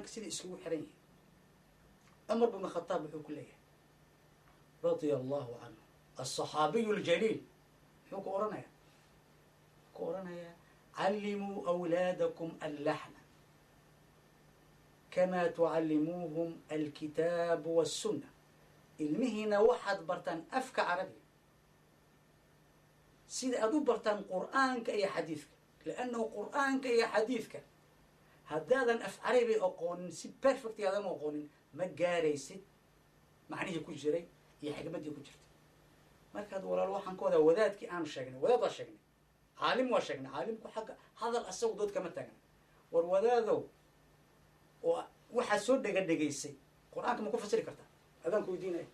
سيدي اسكو حريه عمر بن الخطاب وحو كليه رضي الله عنه الصحابي الجليل حو كورنا علموا أولادكم اللحن كما تعلموهم الكتاب والسنة المهنة واحد برتان أفك عربي سيد أدو برتان قرآنك أي حديثك لأنه قرآنك أي حديثك هدادا أف عربي أقون سي بيرفكت هذا ما أقون ما جاريسد معنيه كل جري هي حكمتي كل جرت ما كاد ولا الواحد كذا وذاتك أنا شجني وذات شجني عالم وشجني عالمك حق هذا الأسود ضد كم تجني والوذاذو وحسود دقيسي قرآنك ما كفسر كرتا هذا كودين إيه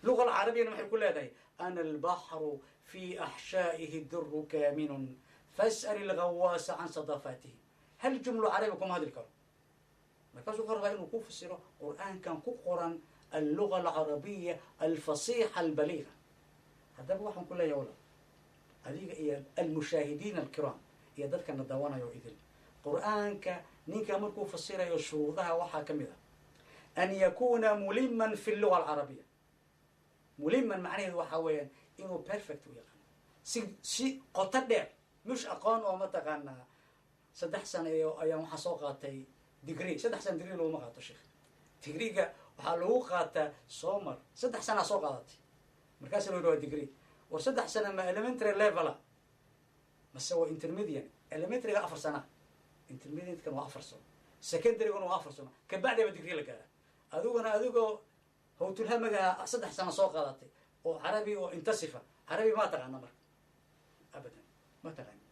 اللغة العربية ما يقول هذا أنا البحر في أحشائه الدر كامن فاسأل الغواص عن صدفاته هل جملة عربيكم هذا الكلام ما كانوا غير إنه كفسر قرآن كان قرآن اللغة العربية الفصيحة البليغة هذا هو واحد كله يقوله هذه المشاهدين الكرام يدرك أن الدوانا يؤذل قرآن كنيك أمركم فسر يشروطها وحاكمها أن يكون ملما في اللغة العربية ملما معناه وحويا إنه بيرفكت ويقان سي قطع مش أقان أو ما تقانا سدح سنة أيام حسوقاتي ديجري سدح سنة ديجري لو ما قاطع شيخ ديجري وحلو قاطع سومر سدح سنة سوقاتي مركز لو ديجري وسدح سنة ما elementary level ما سوى intermediate elementary 4 سنة intermediate كانوا 4 سنة secondary كانوا 4 سنة كبعد ما ديجري لك أذوق هو تلهمك سدح سنة سوقاتي وعربي وانتصفة عربي ما تغنى مرك أبدا ما تغنى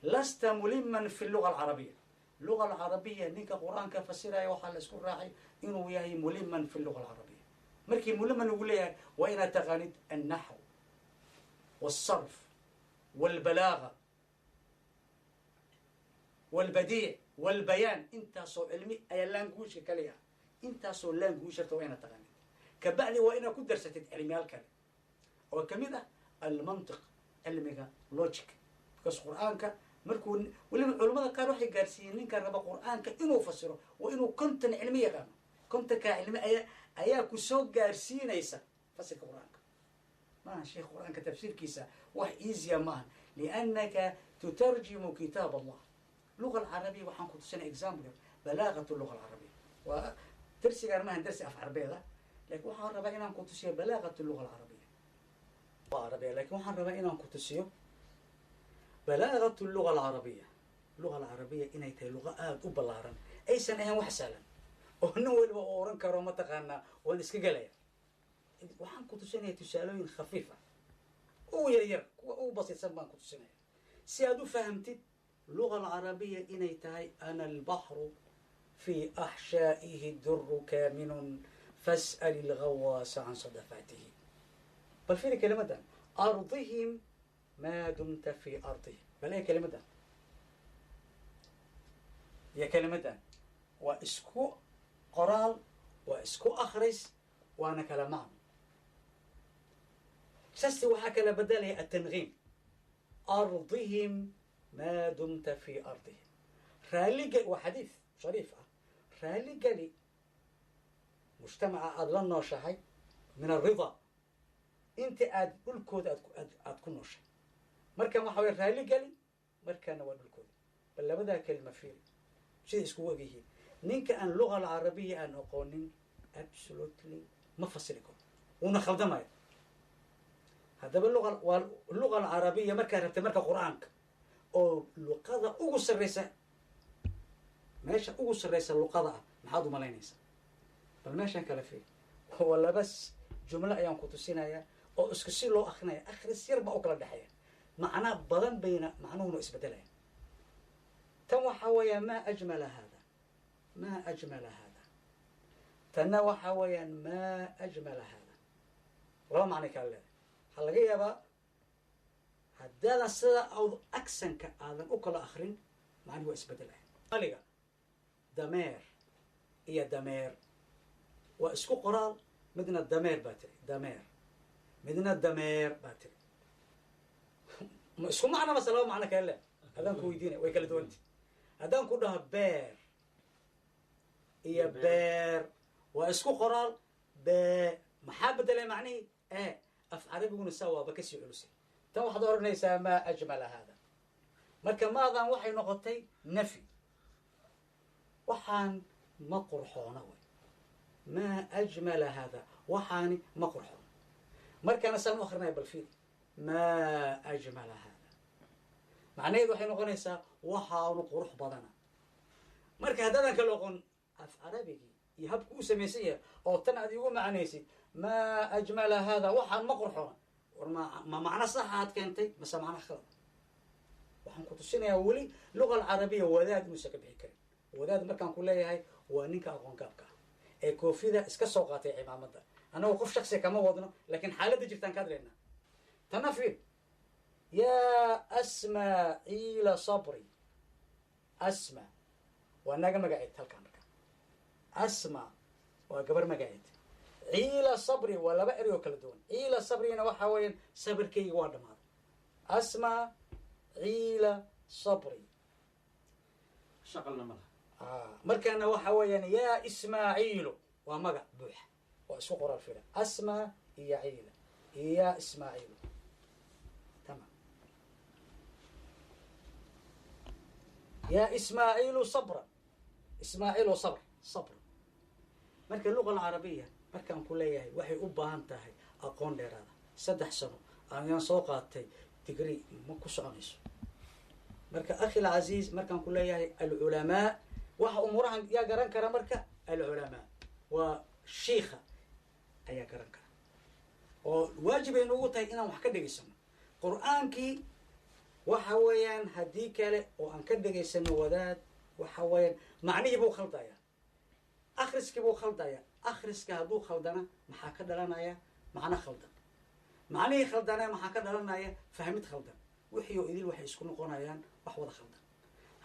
لست ملما في اللغة العربية اللغة العربية نيك قرآن كفسرها وحال اسكن راعي إنه وياهي ملما في اللغة العربية مركي ملما نقول لها وين تغنيت النحو والصرف والبلاغة والبديع والبيان انت سو علمي اي لانجوج كليها انت سو لانجوج وين تغنيت كبعلي وين كنت درست علمي الكلام وكمذا المنطق علمي لوجيك بس قرآنك مركون والعلماء كانوا روحي جالسين كان ربا قرآنك إنه فسره وإنه كنت علمية كان كنت كعلمي أيا كسوق جالسين يسا فسر قرآنك ما شيخ قرآنك تفسير كيسا وح إيزيا مان لأنك تترجم كتاب الله اللغة العربية وحن كنت سنة إكزامبل بلاغة اللغة العربية وترسي ما هندرسي أف عربية لكن وحن ربا إنا كنت سيا بلاغة اللغة العربية لكن وحن ربا إنا كنت سيا بلاغة اللغة العربية اللغة العربية إنها لغة أبلارا أي سنة وحسالا وهنو الأوران كرامة تقانا ونسك قليا وحن كنت سنة تسألين خفيفة ويرير وبسيط سنة كنت سنة سيادو فهمتي اللغة العربية إنها أنا البحر في أحشائه الدر كامن فاسأل الغواص عن صدفاته بل في كلمة أرضهم ما دمت في أرضه بل هي كلمة هي كلمة وإسكو قرال وإسكو أخرس وأنا كلمان سستي وحكى لبداله التنغيم أرضهم ما دمت في أرضهم رالي وحديث شريف رالي قالي مجتمع أدلنا وشاحي من الرضا انت أقول كود أتكون نوشي مركا ما حاول رالي قالي مركا نوال بالكود بل لابد كلمة فيه شيء اسكو وجهه نينك أن اللغة العربية أن أقولين absolutely ما فصلكم ونخلد ما هذا باللغة العربية مركا ربط مركا قرآنك أو لقضاء أقص الرئيسة ماشي أقص الرئيسة اللقضاء محاضو ملاينيسة بل ماشي كلا فيه ولا بس جملة أيام كتوسينا يا أو اسكسي له أخنايا آخر السير بأكل الدحية معناه بدن بين معناه إسبدله تم حويا ما أجمل هذا ما أجمل هذا تنوى حويا ما أجمل هذا ولا معنى كله حلقية بقى هذا الصدى أو أكسن كأذن أكل آخرين معناه إسبدله قاليا دمير هي دمير واسكو قرال مدينة دمير باتري دمير مدينة دمير باتري اسكو معنا مثلا معنى كله هذا كويدين ويكلدوا أنت هذا كلها بير iyo beer waa isku qoraal bee maxaa bedelay macnihii af carabiguna saa waaba kasii culusay tan waxaad oranaysaa maa ajmala hada marka maadan waxay noqotay nafyi waxaan ma qurxoona way maa ajmala hada waxaani ma qurxoona markaana saan u akrinaya bal fiiri maa ajmala hada macnaheedu waxay noqonaysaa waxaanu qurux badana marka haddaadan kala oqon af carabigii iyo habku u samaysan yahay oo tan aad igu macnaysid maa ajmala hada waxaan ma qurxoona war ma macno saxa aad keentay mase macno khalad waxaan ku tusinayaa weli luga alcarabiya wadaad inuusan ka bixi karin wadaad markaan ku leeyahay waa ninka aqoon gaabka ah ee koofida iska soo qaatay cimaamada annagoo qof shaksiga kama wadno laakiin xaaladda jirtaan ka hadlaynaa tana fiir yaa asmaaciila sabri asma waa naga magaceed halkaan marka asma waa gabar magaceed ciila sabri waa laba eri oo kala duwan ciila sabrina waxaa weeyaan sabirkayga waa dhammaaday asma ciila sabri shaqalna ma laha markaana waxa weeyaan yaa ismaaciilo waa magac buuxa waa isku qoraal fila asma iyo ciila iyo yaa ismaaciilo tamam yaa ismaaciilu sabra ismaaciilo sabr sabr marka luga alcarabiya markaan ku leeyahay waxay u baahan tahay aqoon dheeraada 3 sano ayaan soo qaatay degree ma ku soconayso marka akhi alcaziiz markaan ku leeyahay alculamaa waxa umurahan yaa garan kara marka alculamaa waa shiikha ayaa garan kara oo waajib ay noogu tahay inaan wax ka dhegaysano qur'aankii waxa weeyaan haddii kale oo aan ka dhegaysano wadaad waxa weeyaan macnihii buu khaldaya akhriskii buu khaldaya akhriska hadduu khaldana maxaa ka dhalanaya macno khaldan macnihii khaldana maxaa ka dhalanaya fahmid khaldan wixii oo idil waxay isku noqonayaan wax wada khaldan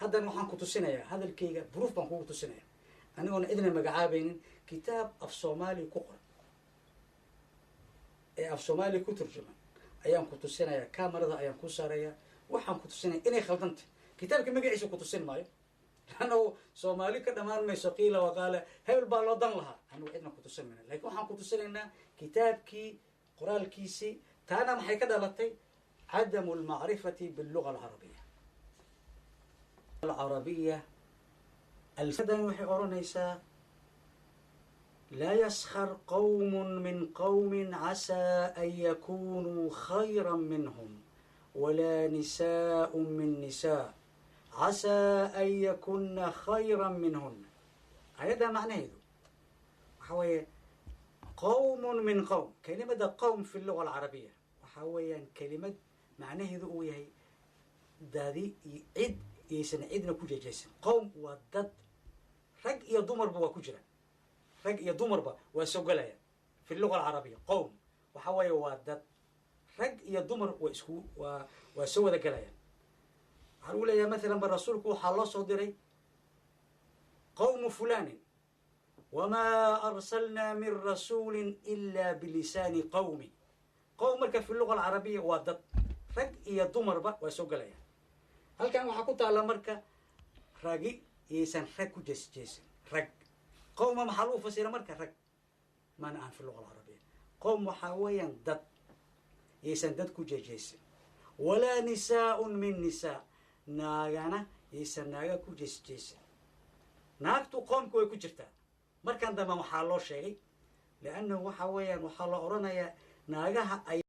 haddana waxaan ku tusinayaa hadalkayga proof baan kugu tusinaya anigoona idna magacaabaynin kitaab af soomaali ku qoran ee af soomaali ku turjuman ayaan ku tusinayaa kamarada ayaan ku saaraya waxaan ku tusinaya inay khaldantay kitaabka magaciisa ku tusin maayo lanno soomaali ka dhamaan mayso qiila waqaala hebel baa loo dan lahaa anigu cidna ku tusin mayna lakin waxaan ku tusinaynaa kitaabkii qoraalkiisii taana maxay ka dhalatay cadamu almacrifati billuga alcarabiya العربية الفدن وحي أورانيسا لا يسخر قوم من قوم عسى أن يكونوا خيرا منهم ولا نساء من نساء عسى أن يكون خيرا منهن هذا معناه وحوي قوم من قوم كلمة قوم في اللغة العربية وحوي كلمة معناه ذو هي دادي عد yaysan cidna ku jeejaysan qowm waa dad rag iyo dumarba waa ku jiraan rag iyo dumarba waa soo galayaan fi luga alcarabiya qowm waxa weeye waa dad rag iyo dumar waa isku waa soo wada galayaan waxaan u leeyahay mathalan ba rasuulku waxaa loo soo diray qowmu fulanin wamaa arsalnaa min rasuulin ila bilisaani qowmi qowm marka fi luga alcarabiya waa dad rag iyo dumarba waa soo galayaan halkan waxaa ku taalla marka ragi yaysan rag ku jeesjeesan rag qowma maxaa lagu fasira marka rag mana aan fi luga alcarabiya qowm waxaa weeyaan dad yaysan dad ku jeesjeesan walaa nisaaun min nisaa naagana yaysan naaga ku jeesjeesan naagtu qoomka way ku jirtaa markan dambe waxaa loo sheegay liannahu waxa weeyaan waxaa la odhanayaa naagaha ay